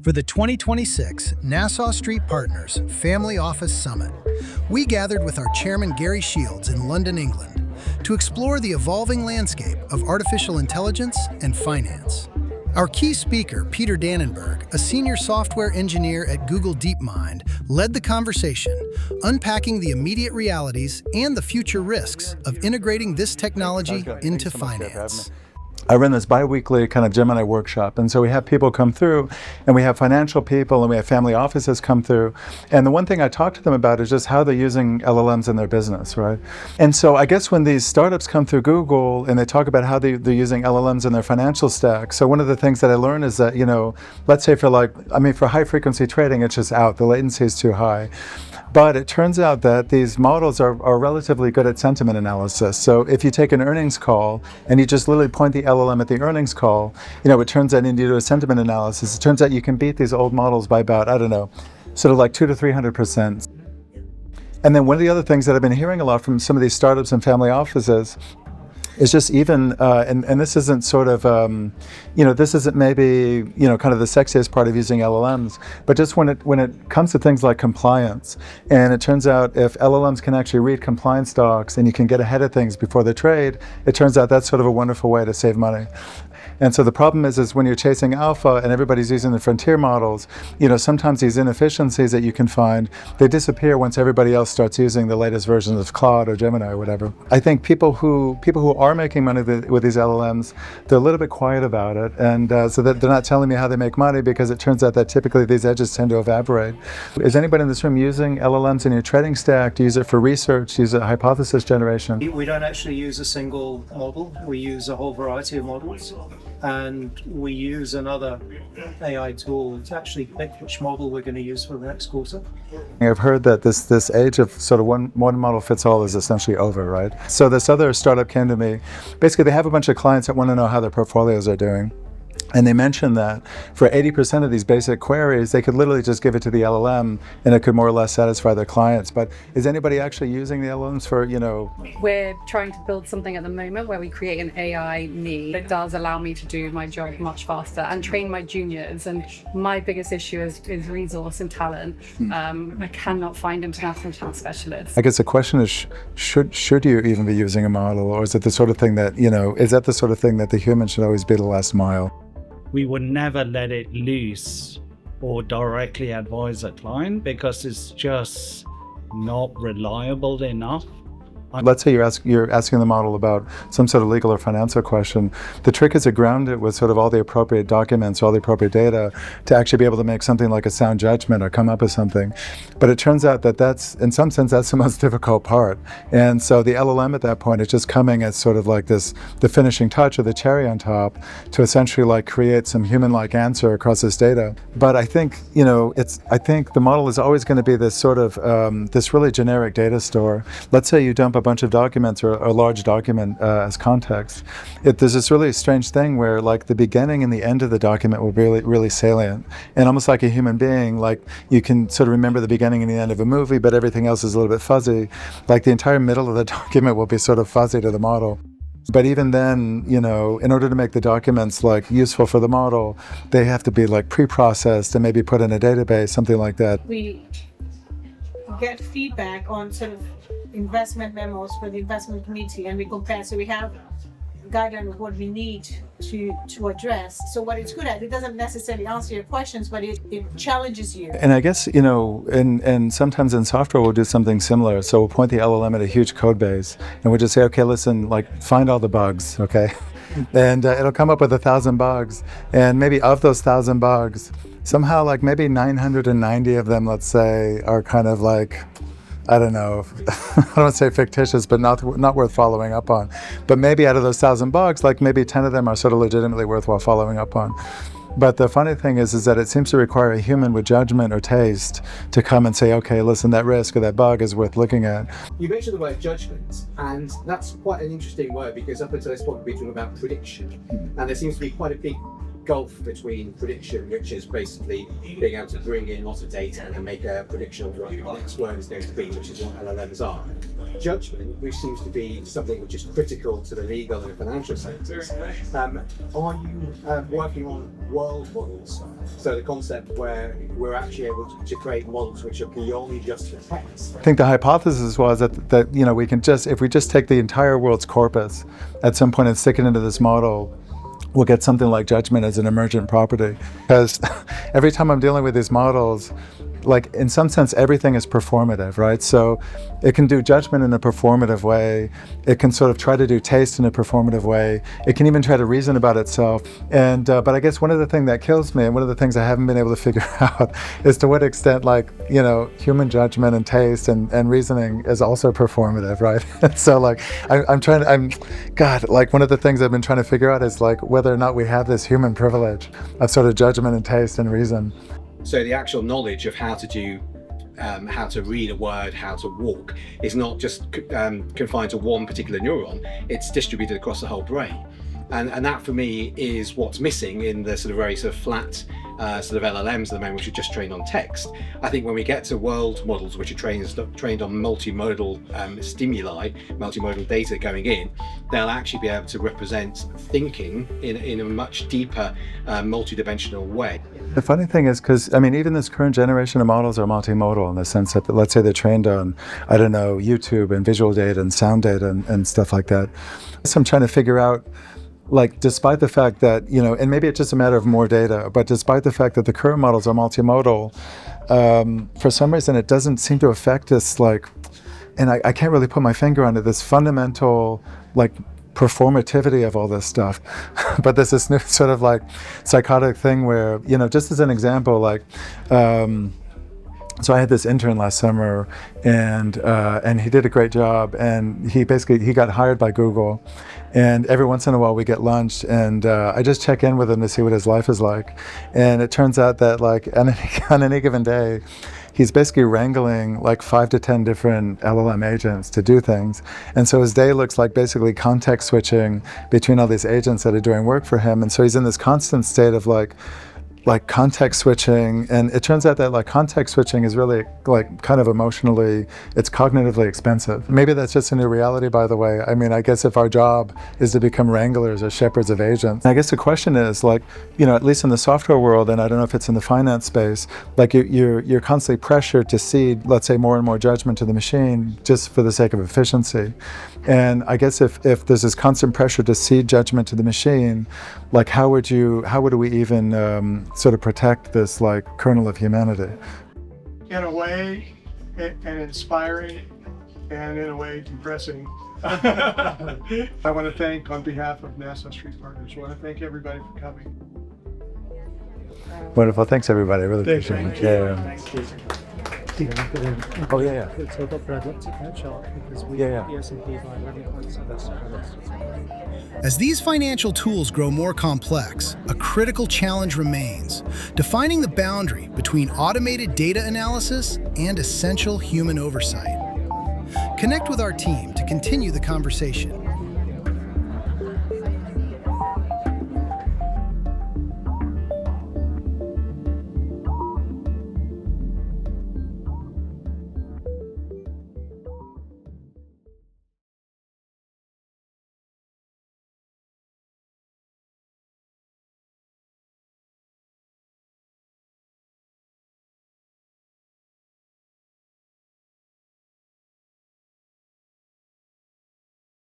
For the 2026 Nassau Street Partners Family Office Summit, we gathered with our chairman Gary Shields in London, England, to explore the evolving landscape of artificial intelligence and finance. Our key speaker, Peter Danenberg, a senior software engineer at Google DeepMind, led the conversation, unpacking the immediate realities and the future risks of integrating this technology into finance. I run this bi-weekly kind of Gemini workshop, and so we have people come through, and we have financial people, and we have family offices come through, and the one thing I talk to them about is just how they're using LLMs in their business, right? And so I guess when these startups come through Google and they talk about how they're using LLMs in their financial stack, so one of the things that I learned is that, let's say for high frequency trading, it's just out, the latency is too high. But it turns out that these models are relatively good at sentiment analysis. So if you take an earnings call and you just literally point the LLM at the earnings call, it turns out, and you do a sentiment analysis, it turns out you can beat these old models by about, sort of like 200 to 300%. And then one of the other things that I've been hearing a lot from some of these startups and family offices is just even, and this isn't sort of, this isn't maybe, kind of the sexiest part of using LLMs, but just when it comes to things like compliance, and it turns out if LLMs can actually read compliance docs and you can get ahead of things before they trade, it turns out that's sort of a wonderful way to save money. And so the problem is when you're chasing alpha and everybody's using the frontier models, sometimes these inefficiencies that you can find, they disappear once everybody else starts using the latest versions of Claude or Gemini or whatever. I think people who are making money with these LLMs, they're a little bit quiet about it, and so that they're not telling me how they make money, because it turns out that typically these edges tend to evaporate. Is anybody in this room using LLMs in your trading stack? Do you use it for research? Do you use it for hypothesis generation? We don't actually use a single model. We use a whole variety of models. And we use another AI tool to actually pick which model we're going to use for the next quarter. I've heard that this age of sort of one model fits all is essentially over, right? So this other startup came to me. Basically, they have a bunch of clients that want to know how their portfolios are doing. And they mentioned that for 80% of these basic queries, they could literally just give it to the LLM and it could more or less satisfy their clients. But is anybody actually using the LLMs for, We're trying to build something at the moment where we create an AI me that does allow me to do my job much faster and train my juniors. And my biggest issue is resource and talent. I cannot find international tax specialists. I guess the question is, should you even be using a model, or is it the sort of thing that, is that the sort of thing that the human should always be the last mile? We would never let it loose or directly advise a client because it's just not reliable enough. Let's say you're asking the model about some sort of legal or financial question. The trick is to ground it with sort of all the appropriate documents, all the appropriate data, to actually be able to make something like a sound judgment or come up with something. But it turns out that that's, in some sense, that's the most difficult part. And so the LLM at that point is just coming as sort of like the finishing touch or the cherry on top to essentially like create some human-like answer across this data. But I think, I think the model is always going to be this sort of, this really generic data store. Let's say you dump a bunch of documents or a large document as context. There's this really strange thing where like the beginning and the end of the document will be really, really salient. And almost like a human being, like you can sort of remember the beginning and the end of a movie, but everything else is a little bit fuzzy. Like the entire middle of the document will be sort of fuzzy to the model. But even then, in order to make the documents like useful for the model, they have to be like pre-processed and maybe put in a database, something like that. We get feedback on sort of investment memos for the investment committee, and we compare. So we have a guideline of what we need to address. So what it's good at, it doesn't necessarily answer your questions, but it challenges you. And I guess, and sometimes in software we'll do something similar. So we'll point the LLM at a huge code base and we'll just say, okay, listen, like find all the bugs, okay? And it'll come up with 1,000 bugs. And maybe of those 1,000 bugs, somehow like maybe 990 of them, let's say, are kind of like, I don't know, I don't want to say fictitious, but not worth following up on. But maybe out of those 1,000 bugs, like maybe 10 of them are sort of legitimately worthwhile following up on. But the funny thing is that it seems to require a human with judgment or taste to come and say, okay, listen, that risk or that bug is worth looking at. You mentioned the word judgment, and that's quite an interesting word because up until this point we've been talking about prediction, and there seems to be quite a big gulf between prediction, which is basically being able to bring in lots of data and make a prediction of what the next word is going to be, which is what LLMs are. judgment, which seems to be something which is critical to the legal and financial sectors, are you working on world models? So the concept where we're actually able to create models which are beyond just the text. I think the hypothesis was that we can just, if we just take the entire world's corpus at some point and stick it into this model, we'll get something like judgment as an emergent property. Because every time I'm dealing with these models, like in some sense everything is performative, right? So it can do judgment in a performative way, it can sort of try to do taste in a performative way, it can even try to reason about itself. And but I guess one of the things that kills me, and one of the things I haven't been able to figure out, is to what extent, like, human judgment and taste and reasoning is also performative, right? So like like one of the things I've been trying to figure out is like whether or not we have this human privilege of sort of judgment and taste and reason. So the actual knowledge of how to do, how to read a word, how to walk, is not just confined to one particular neuron, it's distributed across the whole brain. And that for me is what's missing in the sort of very sort of flat sort of LLMs at the moment, which are just trained on text. I think when we get to world models which are trained on multimodal stimuli, multimodal data going in, they'll actually be able to represent thinking in a much deeper multidimensional way. The funny thing is, because even this current generation of models are multimodal in the sense that, let's say they're trained on, I don't know, YouTube and visual data and sound data and stuff like that. So I'm trying to figure out, like, despite the fact that, and maybe it's just a matter of more data, but despite the fact that the current models are multimodal, for some reason it doesn't seem to affect this, like, and I can't really put my finger on it, this fundamental, like, performativity of all this stuff. But there's this new sort of like psychotic thing where, just as an example, like, so I had this intern last summer, and he did a great job, and he got hired by Google, and every once in a while we get lunch, and I just check in with him to see what his life is like, and it turns out that, like, on any given day, he's basically wrangling like 5 to 10 different LLM agents to do things. And so his day looks like basically context switching between all these agents that are doing work for him. And so he's in this constant state of like context switching, and it turns out that like context switching is really like kind of emotionally, it's cognitively expensive. Maybe that's just a new reality, by the way. I guess if our job is to become wranglers or shepherds of agents, I guess the question is, like, at least in the software world, and I don't know if it's in the finance space, like you're constantly pressured to cede, let's say, more and more judgment to the machine just for the sake of efficiency. And I guess if there's this constant pressure to cede judgment to the machine, like how would we even sort of protect this like kernel of humanity? In a way, and inspiring, and in a way, depressing. I want to thank, on behalf of Nassau Street Partners, I want to thank everybody for coming. Wonderful. Thanks, everybody. I really appreciate it. Yeah. Thank you. Oh, yeah. So Dr. I'd like to catch up because we Yeah. the S&P 500, so that's As these financial tools grow more complex, a critical challenge remains: defining the boundary between automated data analysis and essential human oversight. Connect with our team to continue the conversation.